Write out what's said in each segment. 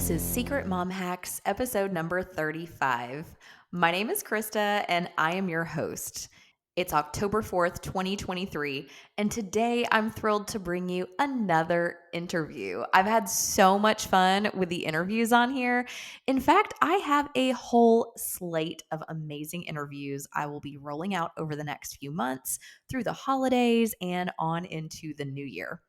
This is Secret Mom Hacks, episode number 35. My name is Krista, and I am your host. It's October 4th, 2023, and today I'm thrilled to bring you another interview. I've had so much fun with the interviews on here. In fact, I have a whole slate of amazing interviews I will be rolling out over the next few months through the holidays and on into the new year.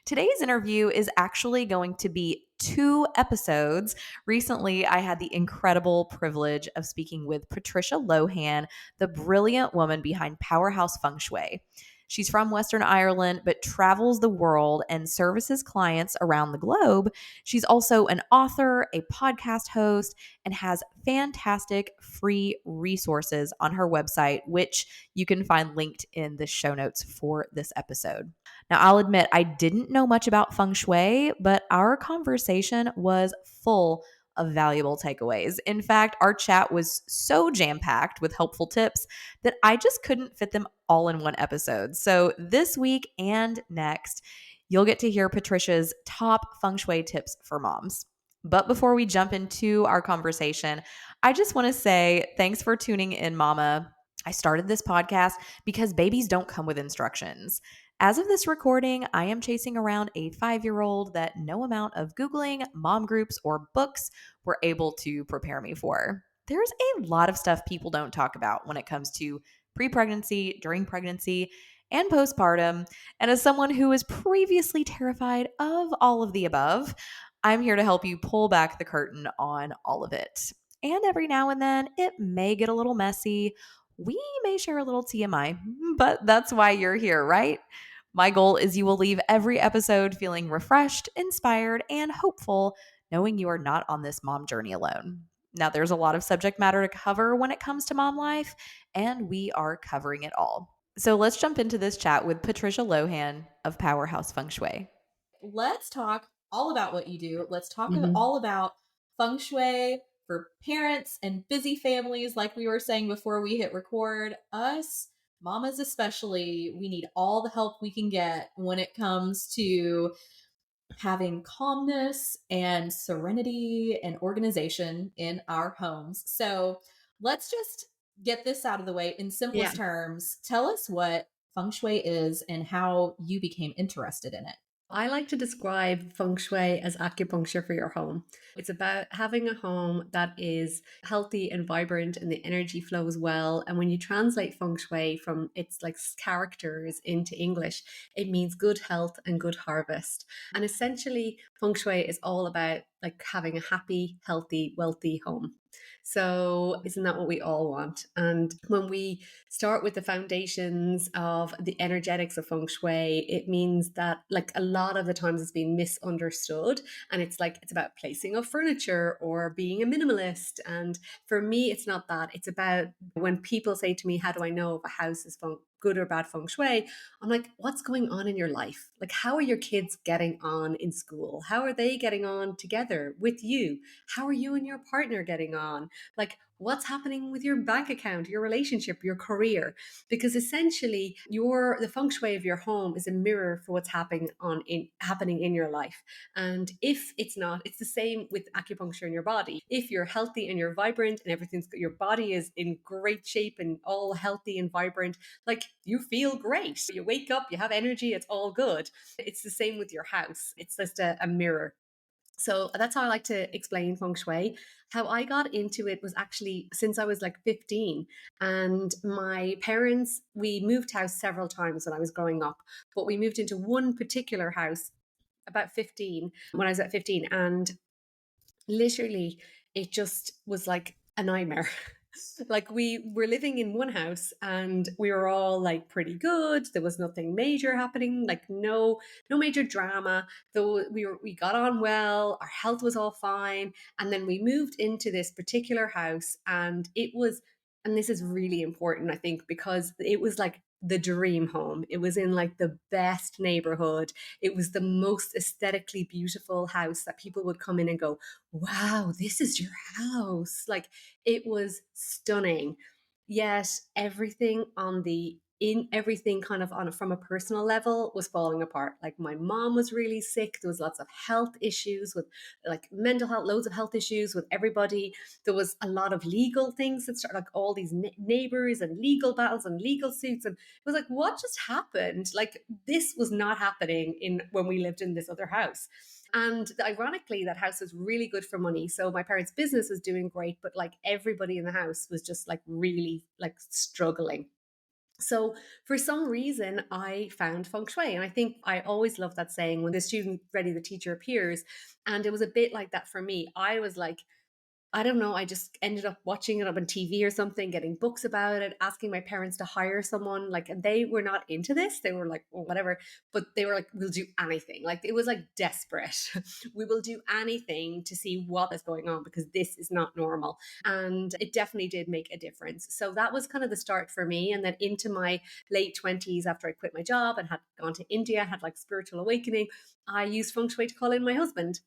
Today's interview is actually going to be 2 episodes. Recently, I had the incredible privilege of speaking with Patricia Lohan, the brilliant woman behind Powerhouse Feng Shui. She's from Western Ireland, but travels the world and services clients around the globe. She's also an author, a podcast host, and has fantastic free resources on her website, which you can find linked in the show notes for this episode. Now, I'll admit I didn't know much about feng shui, but our conversation was full of valuable takeaways. In fact, our chat was so jam packed with helpful tips that I just couldn't fit them all in one episode. So, this week and next, you'll get to hear Patricia's top feng shui tips for moms. But before we jump into our conversation, I just want to say thanks for tuning in, Mama. I started this podcast because babies don't come with instructions. As of this recording, I am chasing around a 5-year-old that no amount of Googling, mom groups, or books were able to prepare me for. There's a lot of stuff people don't talk about when it comes to pre pregnancy, during pregnancy, and postpartum. And as someone who was previously terrified of all of the above, I'm here to help you pull back the curtain on all of it. And every now and then, it may get a little messy. We may share a little TMI, but that's why you're here, right? My goal is you will leave every episode feeling refreshed, inspired, and hopeful, knowing you are not on this mom journey alone. Now, there's a lot of subject matter to cover when it comes to mom life, and we are covering it all. So let's jump into this chat with Patricia Lohan of Powerhouse Feng Shui. Let's talk all about what you do. Let's talk all about feng shui for parents and busy families, like we were saying before we hit record. Us mamas, especially, we need all the help we can get when it comes to having calmness and serenity and organization in our homes. So let's just get this out of the way in Yeah. simplest terms. Tell us what feng shui is and how you became interested in it. I like to describe feng shui as acupuncture for your home. It's about having a home that is healthy and vibrant and the energy flows well. And when you translate feng shui from its like characters into English, it means good health and good harvest. And essentially, feng shui is all about like having a happy, healthy, wealthy home. So, isn't that what we all want? And when we start with the foundations of the energetics of feng shui, it means that like a lot of the times it's been misunderstood, and it's like it's about placing of furniture or being a minimalist. And for me, it's not that. It's about when people say to me, how do I know if a house is good or bad feng shui? I'm like, what's going on in your life? Like, how are your kids getting on in school? How are they getting on together with you? How are you and your partner getting on? Like, what's happening with your bank account, your relationship, your career? Because essentially, the feng shui of your home is a mirror for what's happening in your life. And if it's not, it's the same with acupuncture in your body. If you're healthy and you're vibrant and your body is in great shape and all healthy and vibrant, like you feel great. You wake up, you have energy, it's all good. It's the same with your house. It's just a mirror. So that's how I like to explain feng shui. How I got into it was actually since I was like 15. And my parents, we moved house several times when I was growing up, but we moved into one particular house about 15 when I was at 15. And literally, it just was like a nightmare. Like we were living in one house and we were all like pretty good. There was nothing major happening, like no major drama. Though we got on well, our health was all fine. And then we moved into this particular house, and this is really important, I think, because it was like the dream home. It was in like the best neighborhood. It was the most aesthetically beautiful house that people would come in and go, wow, this is your house. Like, it was stunning. Yet everything on the in everything kind of on from a personal level was falling apart. Like my mom was really sick. There was lots of health issues with like mental health, loads of health issues with everybody. There was a lot of legal things that started, like all these neighbors and legal battles and legal suits. And it was like, what just happened? Like this was not happening in when we lived in this other house. And ironically, that house was really good for money. So my parents' business was doing great, but like everybody in the house was just like really like struggling. So for some reason, I found feng shui. And I think I always love that saying, when the student ready, the teacher appears. And it was a bit like that for me. I was like, I don't know. I just ended up watching it up on TV or something, getting books about it, asking my parents to hire someone. Like, and they were not into this. They were like, well, whatever. But they were like, we'll do anything. Like, it was like desperate. We will do anything to see what is going on because this is not normal. And it definitely did make a difference. So that was kind of the start for me. And then into my late 20s, after I quit my job and had gone to India, had like spiritual awakening, I used feng shui to call in my husband.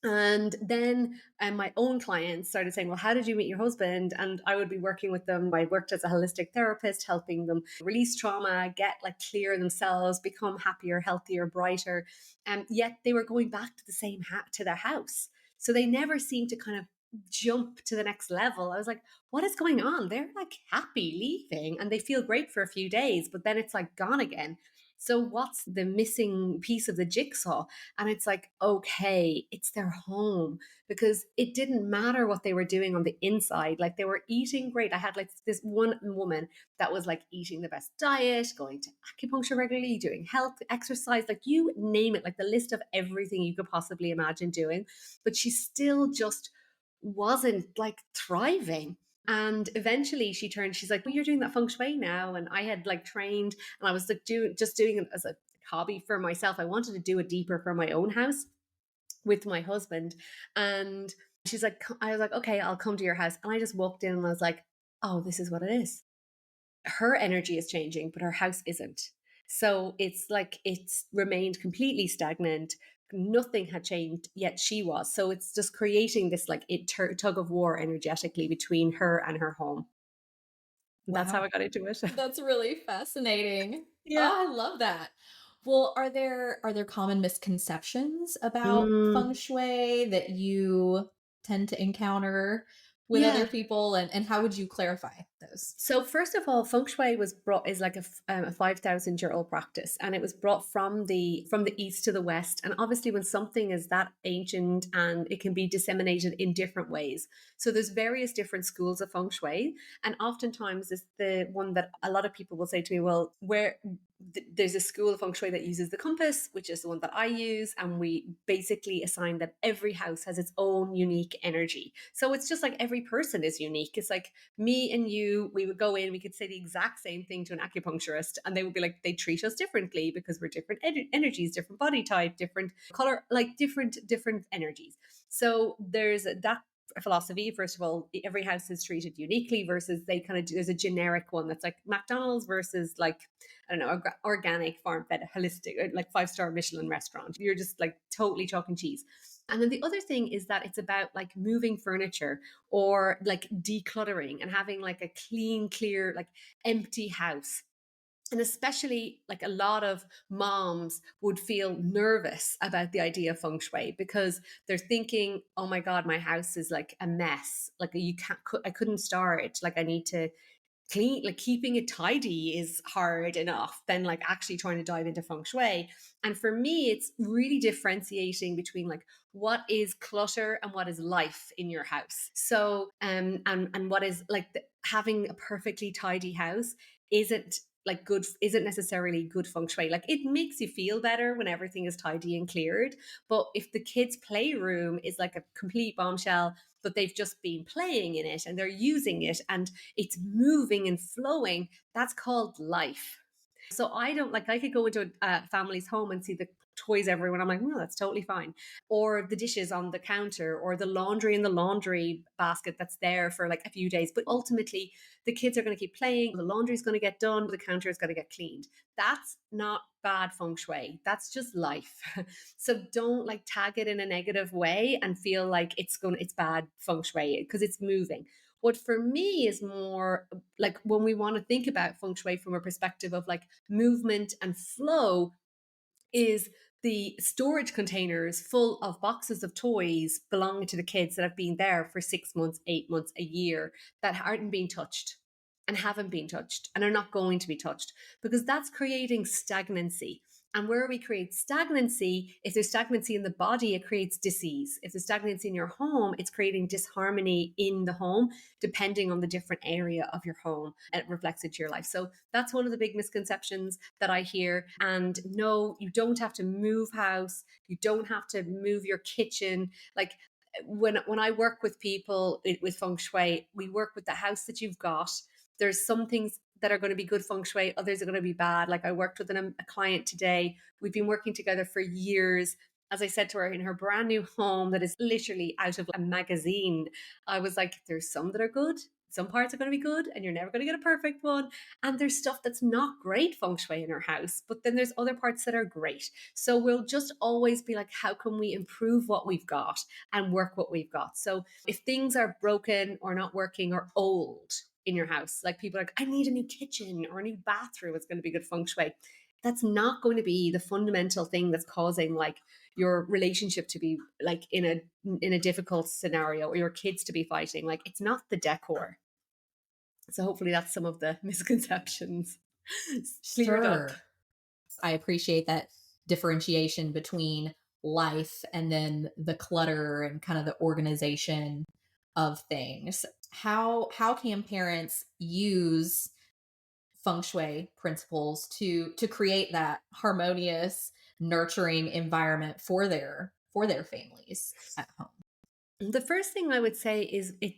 And then my own clients started saying, well, how did you meet your husband? And I would be working with them. I worked as a holistic therapist, helping them release trauma, get like clear themselves, become happier, healthier, brighter. And yet they were going back to the same to their house. So they never seemed to kind of jump to the next level. I was like, what is going on? They're like happy leaving and they feel great for a few days, but then it's like gone again. So what's the missing piece of the jigsaw? And it's like, okay, it's their home, because it didn't matter what they were doing on the inside. Like they were eating great. I had like this one woman that was like eating the best diet, going to acupuncture regularly, doing health, exercise, like you name it, like the list of everything you could possibly imagine doing. But she still just wasn't like thriving. And eventually she turned, she's like, well, you're doing that feng shui now. And I had like trained and I was like just doing it as a hobby for myself. I wanted to do it deeper for my own house with my husband. And she's like, I was like, okay, I'll come to your house. And I just walked in and I was like, oh, this is what it is. Her energy is changing, but her house isn't. So it's like it's remained completely stagnant. Nothing had changed, yet she was. So it's just creating this like tug of war energetically between her and her home. That's how Wow. I got into it. That's really fascinating. Yeah. Oh, I love that. Well, are there common misconceptions about feng Mm, shui that you tend to encounter with other yeah. people, and how would you clarify those? So first of all, feng shui was brought is like a 5,000-year-old practice, and it was brought from the east to the west. And obviously, when something is that ancient, and it can be disseminated in different ways, so there's various different schools of feng shui, and oftentimes it's the one that a lot of people will say to me, well, where there's a school of feng shui that uses the compass, which is the one that I use, and we basically assign that every house has its own unique energy. So it's just like every person is unique. It's like me and you, we would go in, we could say the exact same thing to an acupuncturist, and they would be like, they treat us differently because we're different energies, different body type, different color, like different energies. So there's that philosophy. First of all, every house is treated uniquely versus they kind of there's a generic one that's like McDonald's versus like, I don't know, organic, farm fed, holistic, like 5-star Michelin restaurant. You're just like totally chalk and cheese. And then the other thing is that it's about like moving furniture or like decluttering and having like a clean, clear, like empty house. And especially like a lot of moms would feel nervous about the idea of feng shui because they're thinking, oh my God, my house is like a mess. Like you can't, I couldn't start. Like I need to clean, like keeping it tidy is hard enough than like actually trying to dive into feng shui. And for me, it's really differentiating between like what is clutter and what is life in your house. So and what is like having a perfectly tidy house isn't like good, isn't necessarily good feng shui. Like it makes you feel better when everything is tidy and cleared, but if the kids playroom is like a complete bombshell, but they've just been playing in it and they're using it and it's moving and flowing, that's called life. So I don't like, I could go into a family's home and see the toys everywhere. I'm like, no, that's totally fine. Or the dishes on the counter or the laundry in the laundry basket that's there for like a few days. But ultimately, the kids are going to keep playing. The laundry's going to get done. The counter is going to get cleaned. That's not bad feng shui. That's just life. So don't like tag it in a negative way and feel like it's bad feng shui because it's moving. What for me is more like when we want to think about feng shui from a perspective of like movement and flow, is the storage containers full of boxes of toys belonging to the kids that have been there for 6 months, 8 months, a year, that aren't being touched and haven't been touched and are not going to be touched, because that's creating stagnancy. And where we create stagnancy, if there's stagnancy in the body, it creates disease. If there's stagnancy in your home, it's creating disharmony in the home, depending on the different area of your home. And it reflects into your life. So that's one of the big misconceptions that I hear. And no, you don't have to move house. You don't have to move your kitchen. Like when I work with people with feng shui, we work with the house that you've got. There's some things that are going to be good feng shui, others are going to be bad. Like I worked with a client today. We've been working together for years. As I said to her, in her brand new home that is literally out of a magazine, I was like, there's some that are good. Some parts are going to be good, and you're never going to get a perfect one. And there's stuff that's not great feng shui in her house, but then there's other parts that are great. So we'll just always be like, how can we improve what we've got and work what we've got? So if things are broken or not working or old in your house, like people are like, I need a new kitchen or a new bathroom, it's going to be good feng shui. That's not going to be the fundamental thing that's causing like your relationship to be like in a difficult scenario, or your kids to be fighting. Like it's not the decor. So hopefully that's some of the misconceptions cleared up. Sure. I appreciate that differentiation between life and then the clutter and kind of the organization of things. How can parents use feng shui principles to create that harmonious, nurturing environment for their families at home? The first thing I would say is it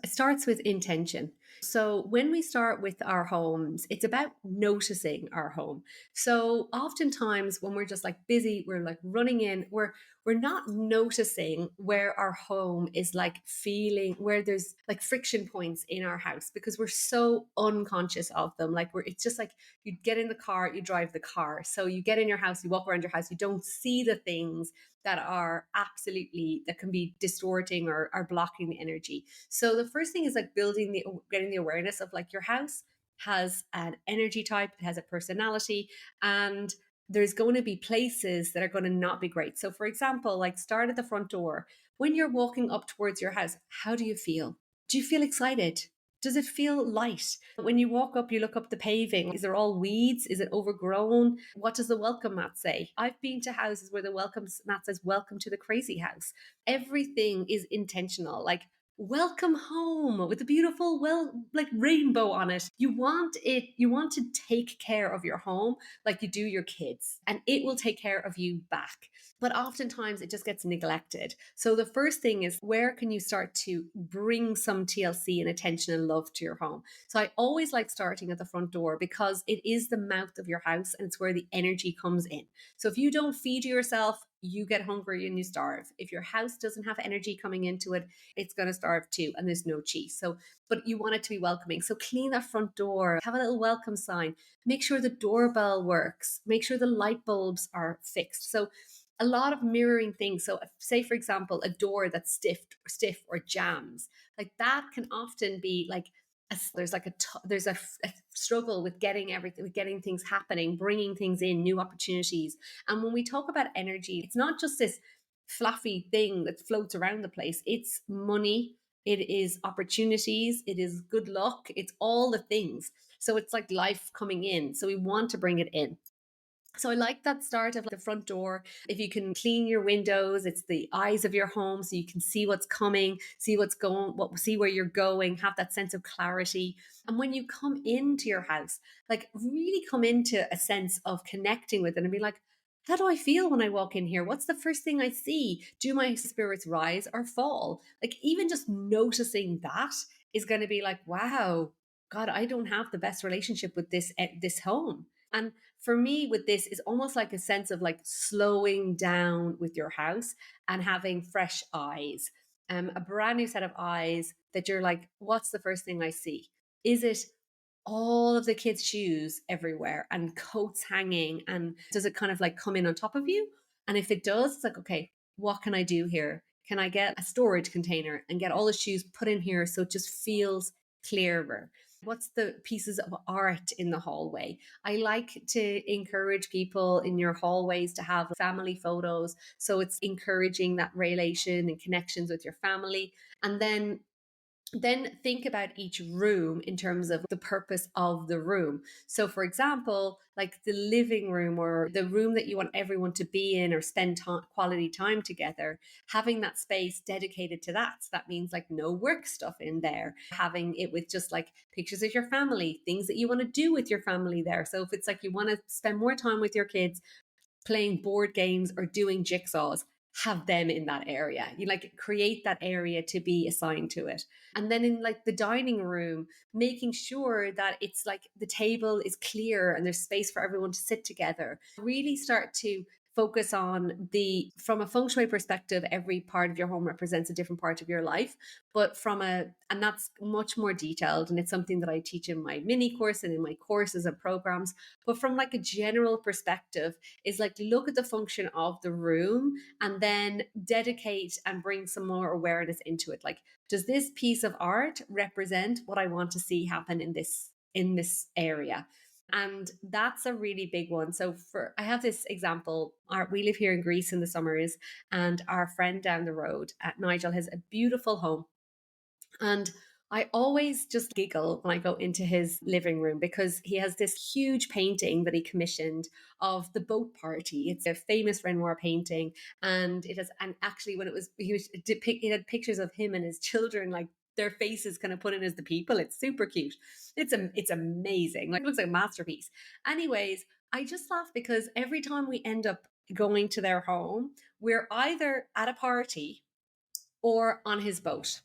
starts with intention. So when we start with our homes, it's about noticing our home. So oftentimes when we're just like busy, we're like running in, we're not noticing where our home is like feeling, where there's like friction points in our house, because we're so unconscious of them. Like it's just like you get in the car, you drive the car. So you get in your house, you walk around your house, you don't see the things that are absolutely, that can be distorting or are blocking the energy. So the first thing is like getting the awareness of like your house has an energy type, it has a personality, and there's going to be places that are going to not be great. So for example, like start at the front door. When you're walking up towards your house, how do you feel? Do you feel excited? Does it feel light? When you walk up, you look up the paving. Is there all weeds? Is it overgrown? What does the welcome mat say? I've been to houses where the welcome mat says, welcome to the crazy house. Everything is intentional. Like, welcome home with a beautiful, like rainbow on it. You want to take care of your home like you do your kids, and it will take care of you back. But oftentimes it just gets neglected. So the first thing is, where can you start to bring some TLC and attention and love to your home? So I always like starting at the front door, because it is the mouth of your house and it's where the energy comes in. So if you don't feed yourself, you get hungry and you starve. If your house doesn't have energy coming into it, it's going to starve too, and there's no chi. So, but you want it to be welcoming. So clean that front door, have a little welcome sign, make sure the doorbell works, make sure the light bulbs are fixed. So a lot of mirroring things. So say for example, a door that's stiff or jams, like that can often be like there's a struggle with getting everything, with getting things happening, bringing things in, new opportunities. And when we talk about energy, it's not just this fluffy thing that floats around the place. It's money, it is opportunities, it is good luck, it's all the things. So it's like life coming in, so we want to bring it in. So I like that start of the front door. If you can clean your windows, it's the eyes of your home, so you can see what's coming, see what's going, see where you're going, have that sense of clarity. And when you come into your house, like really come into a sense of connecting with it and be like, how do I feel when I walk in here? What's the first thing I see? Do my spirits rise or fall? Like even just noticing that is going to be like, wow, God, I don't have the best relationship with this home. And for me with this is almost like a sense of like slowing down with your house and having fresh eyes, a brand new set of eyes, that you're like, what's the first thing I see? Is it all of the kids' shoes everywhere and coats hanging, and does it kind of like come in on top of you? And if it does, it's like, okay, what can I do here? Can I get a storage container and get all the shoes put in here so it just feels clearer? What's the pieces of art in the hallway? I like to encourage people in your hallways to have family photos. So it's encouraging that relation and connections with your family. And then think about each room in terms of the purpose of the room. So, for example, like the living room or the room that you want everyone to be in or spend quality time together, having that space dedicated to that. So that means like no work stuff in there, having it with just like pictures of your family, things that you want to do with your family there. So, if it's like you want to spend more time with your kids, playing board games or doing jigsaws, have them in that area. You like create that area to be assigned to it. And then in like the dining room, making sure that it's like the table is clear and there's space for everyone to sit together. Really start to focus on the, from a feng shui perspective, every part of your home represents a different part of your life. But and that's much more detailed. And it's something that I teach in my mini course and in my courses and programs. But from like a general perspective, is like look at the function of the room and then dedicate and bring some more awareness into it. Like, does this piece of art represent what I want to see happen in this area? And that's a really big one. So for I have this example. We live here in Greece in the summers, and our friend down the road, Nigel, has a beautiful home. And I always just giggle when I go into his living room because he has this huge painting that he commissioned of the boat party. It's a famous Renoir painting, and and actually when it had pictures of him and his children, like their faces kind of put in as the people. It's super cute. It's amazing. Like it looks like a masterpiece. Anyways, I just laugh because every time we end up going to their home, we're either at a party or on his boat.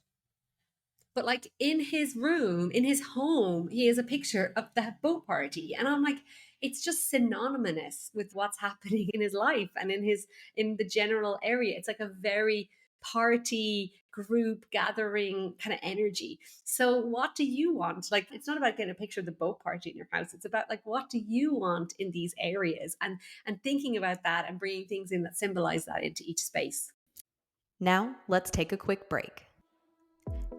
But like in his room, in his home, he has a picture of that boat party. And I'm like, it's just synonymous with what's happening in his life and in the general area. It's like a very party group gathering kind of energy. So what do you want? Like it's not about getting a picture of the boat party in your house. It's about like what do you want in these areas and thinking about that and bringing things in that symbolize that into each space. Now, let's take a quick break.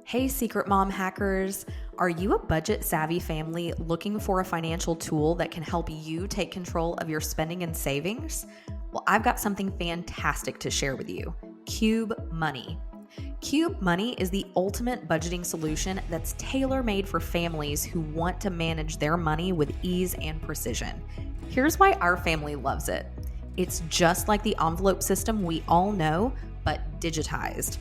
Hey, Secret Mom hackers. Are you a budget savvy family looking for a financial tool that can help you take control of your spending and savings? Well, I've got something fantastic to share with you. Cube Money. Cube Money is the ultimate budgeting solution that's tailor-made for families who want to manage their money with ease and precision. Here's why our family loves it. It's just like the envelope system we all know, but digitized.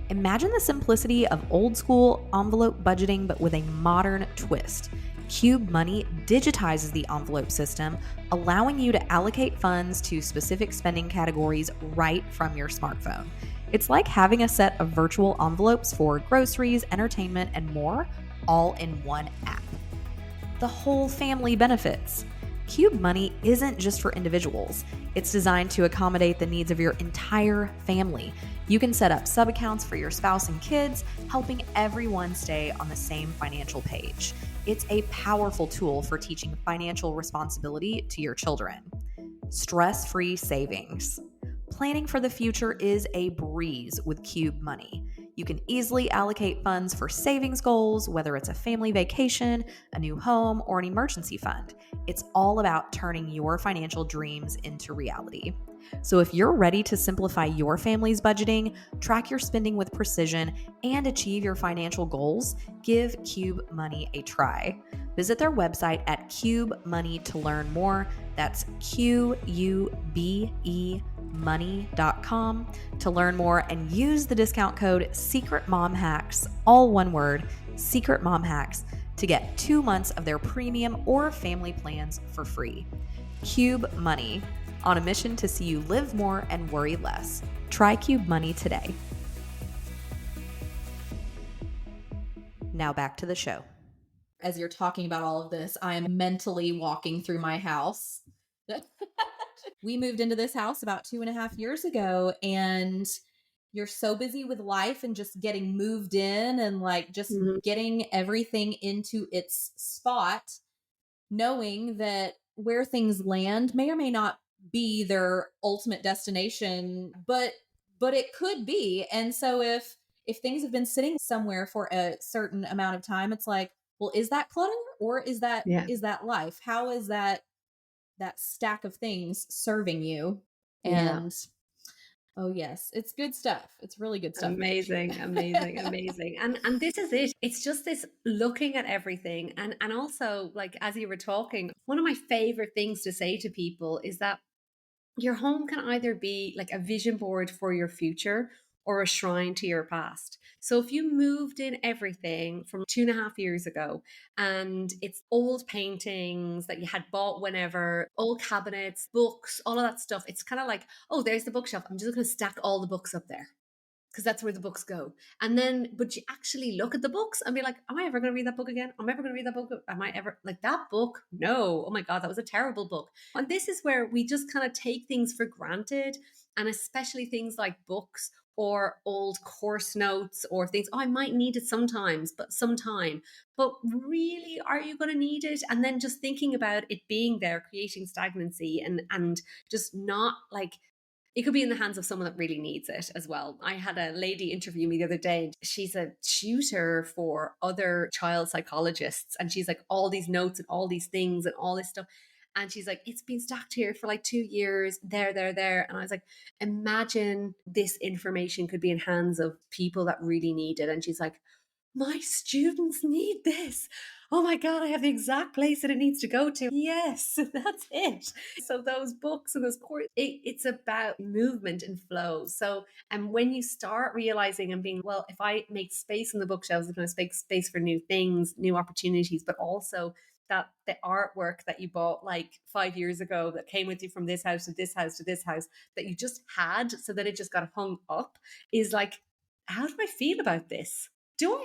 Imagine the simplicity of old school envelope budgeting, but with a modern twist. Cube Money digitizes the envelope system, allowing you to allocate funds to specific spending categories right from your smartphone. It's like having a set of virtual envelopes for groceries, entertainment, and more, all in one app. The whole family benefits. Cube Money isn't just for individuals. It's designed to accommodate the needs of your entire family. You can set up sub-accounts for your spouse and kids, helping everyone stay on the same financial page. It's a powerful tool for teaching financial responsibility to your children. Stress-free savings. Planning for the future is a breeze with Cube Money. You can easily allocate funds for savings goals, whether it's a family vacation, a new home, or an emergency fund. It's all about turning your financial dreams into reality. So if you're ready to simplify your family's budgeting, track your spending with precision, and achieve your financial goals, give Cube Money a try. Visit their website at Cube Money to learn more. That's QUBE money.com to learn more and use the discount code SECRETMOMHACKS, all one word, SECRETMOMHACKS, to get 2 months of their premium or family plans for free. Cube Money, on a mission to see you live more and worry less. Try Cube Money today. Now back to the show. As you're talking about all of this, I am mentally walking through my house. We moved into this house about 2.5 years ago, and you're so busy with life and just getting moved in and like just getting everything into its spot, knowing that where things land may or may not be their ultimate destination, but but it could be. And so if things have been sitting somewhere for a certain amount of time, it's like, well, is that clutter or Yeah. is that life? How is that stack of things serving you? Yeah. And oh yes, it's good stuff. It's really good stuff, Patricia. Amazing, amazing, amazing. And this is it. It's just this looking at everything. And also, like as you were talking, one of my favorite things to say to people is that your home can either be like a vision board for your future or a shrine to your past. So if you moved in everything from 2.5 years ago and it's old paintings that you had bought whenever, old cabinets, books, all of that stuff, it's kind of like, oh, there's the bookshelf. I'm just going to stack all the books up there because that's where the books go. And then, but you actually look at the books and be like, am I ever going to read that book again? Am I ever going to read that book? Am I ever like that book? No. Oh my God, that was a terrible book. And this is where we just kind of take things for granted. And especially things like books or old course notes or things, oh, I might need it sometimes, but sometime. But really, are you going to need it? And then just thinking about it being there, creating stagnancy and just not like it could be in the hands of someone that really needs it as well. I had a lady interview me the other day. She's a tutor for other child psychologists. And she's like, all these notes and all these things and all this stuff. And she's like, it's been stacked here for like 2 years, there. And I was like, imagine this information could be in hands of people that really need it. And she's like, my students need this. Oh my God, I have the exact place that it needs to go to. Yes, that's it. So those books and those courses, it's about movement and flow. So, and when you start realizing and being, well, if I make space in the bookshelves, it's going to make space for new things, new opportunities, but also that the artwork that you bought like 5 years ago that came with you from this house to this house to this house that you just had so that it just got hung up is like, how do I feel about this? Do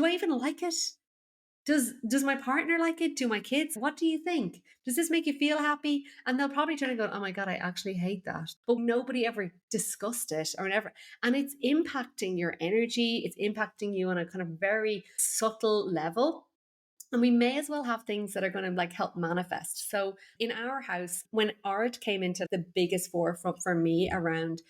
I even like it? Does my partner like it? Do my kids? What do you think? Does this make you feel happy? And they'll probably turn and go, oh my God, I actually hate that. But nobody ever discussed it or never. And it's impacting your energy. It's impacting you on a kind of very subtle level. And we may as well have things that are going to like help manifest. So in our house, when art came into the biggest forefront for me around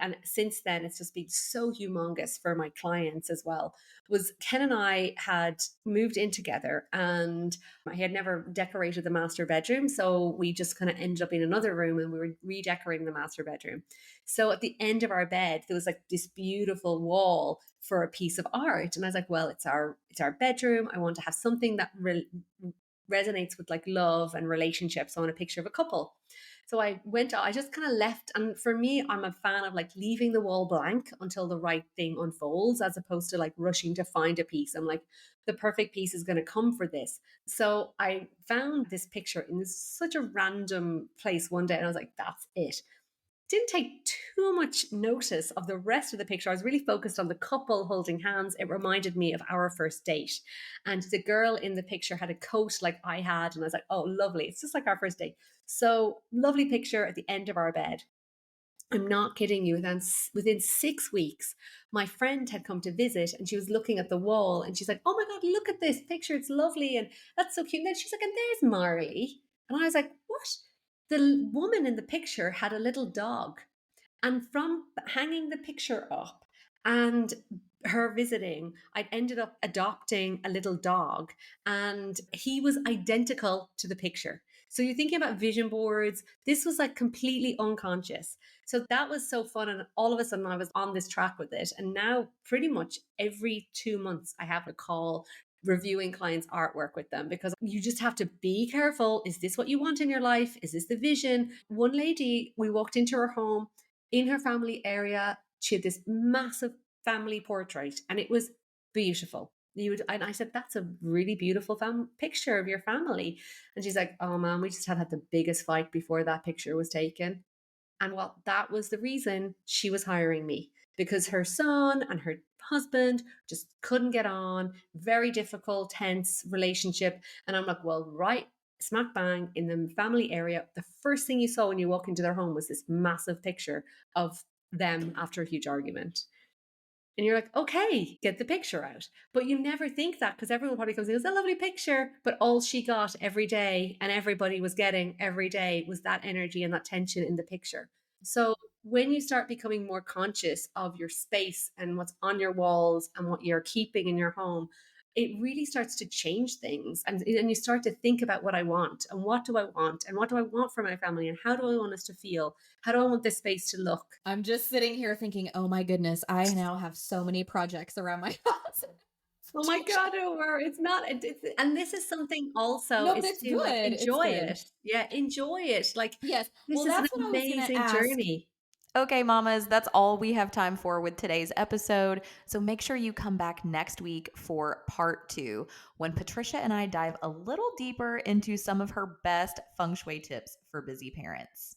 and since then it's just been so humongous for my clients as well, was Ken and I had moved in together and I had never decorated the master bedroom. So we just kind of ended up in another room and we were redecorating the master bedroom. So at the end of our bed, there was like this beautiful wall for a piece of art. And I was like, well, it's our bedroom. I want to have something that resonates with like love and relationships. So I want a picture of a couple. So I just kind of left. And for me, I'm a fan of like leaving the wall blank until the right thing unfolds, as opposed to like rushing to find a piece. I'm like, the perfect piece is going to come for this. So I found this picture in such a random place one day. And I was like, that's it. Didn't take too much notice of the rest of the picture. I was really focused on the couple holding hands. It reminded me of our first date. And the girl in the picture had a coat like I had. And I was like, oh, lovely. It's just like our first date. So, lovely picture at the end of our bed. I'm not kidding you. Within 6 weeks, my friend had come to visit and she was looking at the wall and she's like, oh my God, look at this picture. It's lovely. And that's so cute. And then she's like, and there's Marley. And I was like, what? The woman in the picture had a little dog. And from hanging the picture up and her visiting, I ended up adopting a little dog and he was identical to the picture. So you're thinking about vision boards. This was like completely unconscious. So that was so fun. And all of a sudden I was on this track with it. And now pretty much every 2 months I have a call reviewing clients' artwork with them because you just have to be careful. Is this what you want in your life? Is this the vision? One lady, we walked into her home in her family area. She had this massive family portrait and it was beautiful. And I said, that's a really beautiful picture of your family. And she's like, oh man, we just had the biggest fight before that picture was taken. And well, that was the reason she was hiring me because her son and her husband just couldn't get on, very difficult, tense relationship. And I'm like, well, right smack bang in the family area, the first thing you saw when you walk into their home was this massive picture of them after a huge argument. And you're like, okay, get the picture out. But you never think that because everyone probably comes and goes, a lovely picture. But all she got every day and everybody was getting every day was that energy and that tension in the picture. So when you start becoming more conscious of your space and what's on your walls and what you're keeping in your home, it really starts to change things. And you start to think about what I want and what do I want and what do I want for my family and how do I want us to feel? How do I want this space to look? I'm just sitting here thinking, oh my goodness, I now have so many projects around my house. Oh my God, Omar, it's not, and this is something also No, but is it's to like good. It's enjoy good. it. Yeah, enjoy it. Like Yes. this Well, is an that's what I was going to amazing ask. journey. Okay, mamas, that's all we have time for with today's episode. So make sure you come back next week for part 2, when Patricia and I dive a little deeper into some of her best feng shui tips for busy parents.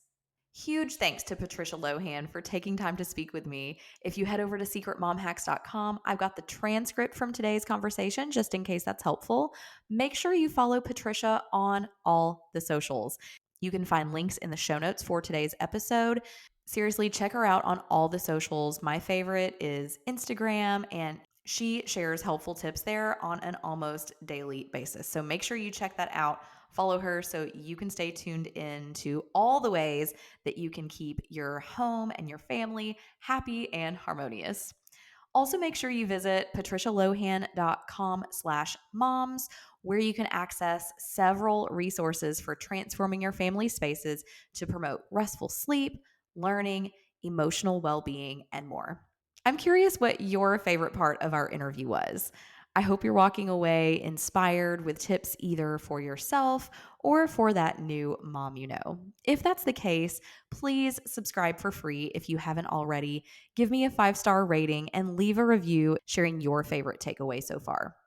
Huge thanks to Patricia Lohan for taking time to speak with me. If you head over to secretmomhacks.com, I've got the transcript from today's conversation just in case that's helpful. Make sure you follow Patricia on all the socials. You can find links in the show notes for today's episode. Seriously, check her out on all the socials. My favorite is Instagram, and she shares helpful tips there on an almost daily basis. So make sure you check that out. Follow her so you can stay tuned in to all the ways that you can keep your home and your family happy and harmonious. Also, make sure you visit patricialohan.com/moms, where you can access several resources for transforming your family spaces to promote restful sleep, learning, emotional well-being, and more. I'm curious what your favorite part of our interview was. I hope you're walking away inspired with tips either for yourself or for that new mom you know. If that's the case, please subscribe for free if you haven't already. Give me a 5-star rating and leave a review sharing your favorite takeaway so far.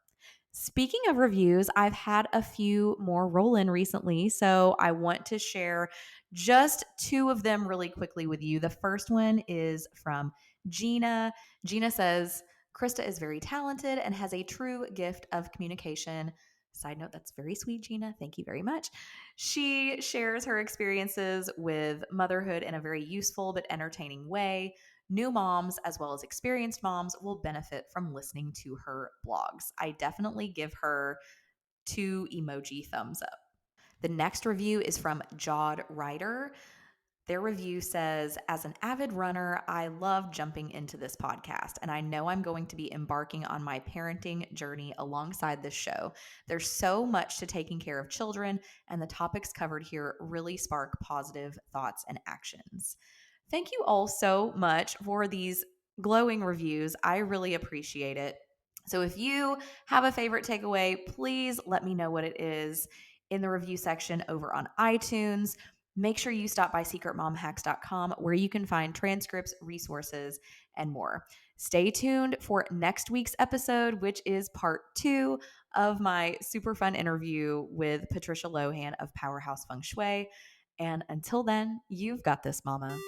Speaking of reviews, I've had a few more roll in recently, so I want to share just 2 of them really quickly with you. The first one is from Gina. Gina says, Krista is very talented and has a true gift of communication. Side note, that's very sweet, Gina. Thank you very much. She shares her experiences with motherhood in a very useful but entertaining way. New moms, as well as experienced moms, will benefit from listening to her blogs. I definitely give her 2 emoji thumbs up. The next review is from Jod Ryder. Their review says, as an avid runner, I love jumping into this podcast, and I know I'm going to be embarking on my parenting journey alongside this show. There's so much to taking care of children, and the topics covered here really spark positive thoughts and actions. Thank you all so much for these glowing reviews. I really appreciate it. So if you have a favorite takeaway, please let me know what it is in the review section over on iTunes. Make sure you stop by secretmomhacks.com, where you can find transcripts, resources, and more. Stay tuned for next week's episode, which is part 2 of my super fun interview with Patricia Lohan of Powerhouse Feng Shui. And until then, you've got this, mama.